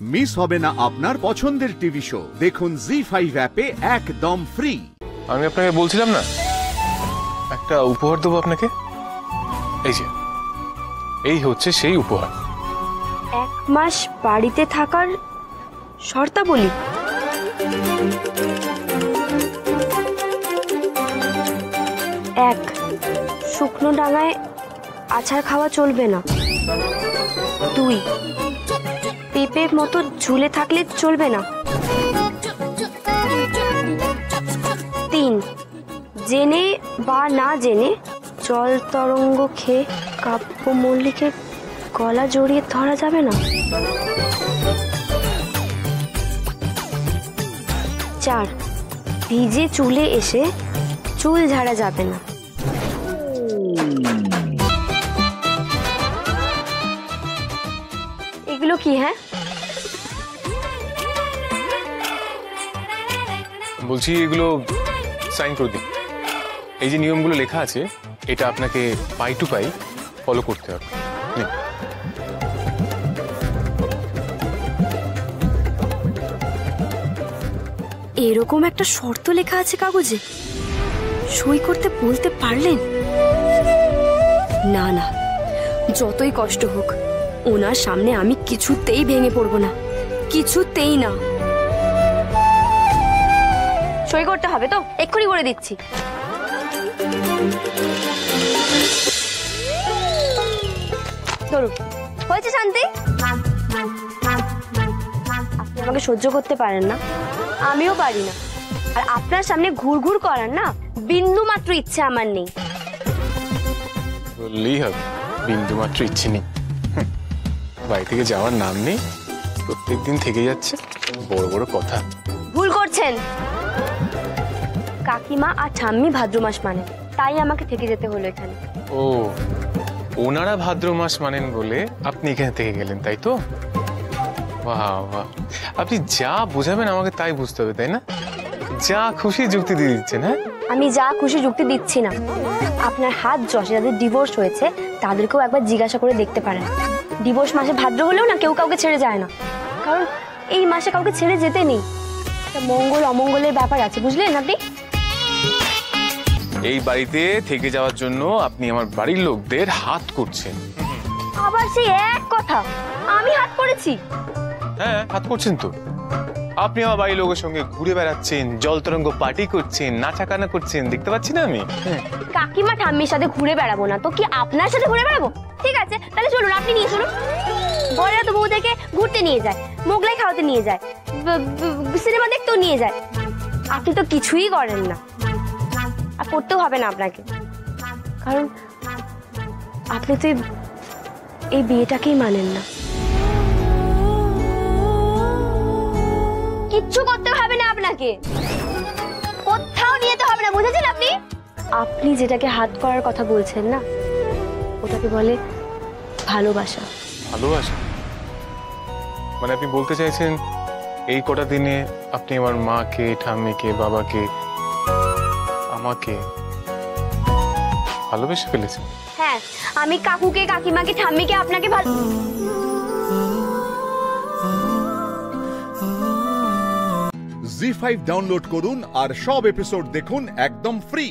Miss হবে না আপনার পছন্দের টিভি শো। দেখুন জি5 অ্যাপে একদম ফ্রি। আমি আপনাকে বলছিলাম না একটা উপহার দেবো আপনাকে, এই যে এই হচ্ছে সেই উপহার। 1 মাস বাড়িতে থাকার শর্তাবলী। এক, শুকনো ডাঙায় আচার খাওয়া চলবে না। 2, পেঁপের মতো ঝুলে থাকলে চলবে না। 3, জেনে বা না জেনে জল তরঙ্গ খেয়ে কাব্য মল্লিকের গলা জড়িয়ে ধরা যাবে না। 4, ভিজে চুলে এসে চুল ঝাড়া যাবে না। এগুলো কি? হ্যাঁ, বলছি এগুলো সাইন করে দিন। এই যে নিয়মগুলো লেখা আছে এটা আপনাকে পাই টু পাই ফলো করতে হবে। এরকম একটা শর্ত লেখা আছে কাগজে, সই করতে বলতে পারলেন? না না, যতই কষ্ট হোক ওনার সামনে আমি কিছুতেই ভেঙে পড়বো না, কিছুতেই না। সই করতে হবে তো? এক্ষুনি করে দিচ্ছি। ধরুন, হয়েছে শান্তি? আপনি আমাকে সহ্য করতে পারেন না, আমিও পারি না। আর আপনার সামনে ঘুরঘুর করার না বিন্দু মাত্র ইচ্ছে আমার নেই। বললেই হবে, বিন্দু মাত্র ইচ্ছে নেই। বাড়ি থেকে যাওয়ার নাম নেই, প্রত্যেকদিন থেকে যাচ্ছে বড় বড় কথা। ভুল করছেন। কাকিমা আর ঠাম্মি ভাদ্র মাস মানে, তাই আমাকে থেকে যেতে হলো এখানে। ও, ওনারা ভাদ্র মাস মানেন বলে আপনি এখানে থেকে গেলেন, তাই তো? বাহ বাহ, আপনি যা বোঝাবেন আমাকে তাই বুঝতে হবে, তাই না? যা খুশি যুক্তি দিয়ে দিচ্ছেন। হ্যাঁ, আমি যা খুশি যুক্তি দিচ্ছি না। আপনার হাত যশে যাদের ডিভোর্স হয়েছে তাদেরকেও একবার জিজ্ঞাসা করে দেখতে পারেন। ডিভোর্স মাসে ভাদ্র হলেও না কেউ কাউকে ছেড়ে যায় না, কারণ এই মাসে কাউকে ছেড়ে যেতে নেই। মঙ্গল অমঙ্গলের ব্যাপার আছে, বুঝলেন আপনি? এই বাড়িতে থেকে যাওয়ার জন্য আপনি আমার বাড়ির লোকদের হাত করছেন। আবার সেই এক কথা, আমি হাত করেছি? হ্যাঁ, হাত করছেন তো। আপনি আমার বাড়ির লোকের সঙ্গে ঘুরে বেড়াচ্ছেন, জল তরঙ্গ পার্টি করছেন, নাচাকানা করছেন, দেখতে পাচ্ছি না আমি? কাকিমা ঠাম্মির সাথে ঘুরে বেড়াবো না তো কি আপনার সাথে ঘুরে বেড়াবো? ঠিক আছে, তাহলে চলুন, আপনি নিয়ে চলুন। বড়রা তো বউদেরকে ঘুরতে নিয়ে যায়, মোগলাই খাওয়াতে নিয়ে যায়, সিনেমা দেখতেও নিয়ে যায়। আপনি তো কিছুই করেন না, আর করতেও হবে না আপনাকে, কারণ আপনি তো এই বিয়েটাকেই মানেন না। কিচ্ছু করতে হবে না আপনাকে, কোথাও নিয়ে যেতে হবে না, বুঝেছেন আপনি? আপনি যেটাকে হাত করার কথা বলছেন না, ওটাকে বলে ভালোবাসা। ভালোবাসা মানে আপনি বলতে চাইছেন এই কটা দিনে আপনি আমার মাকে, ঠাম্মিকে, বাবাকে, আমাকে ভালোবেসে ফেলেছেন? হ্যাঁ, আমি কাকুকে, কাকিমাকে, ঠাম্মিকে, আপনাকে জি5 ডাউনলোড করুন আর সব এপিসোড দেখুন একদম ফ্রি।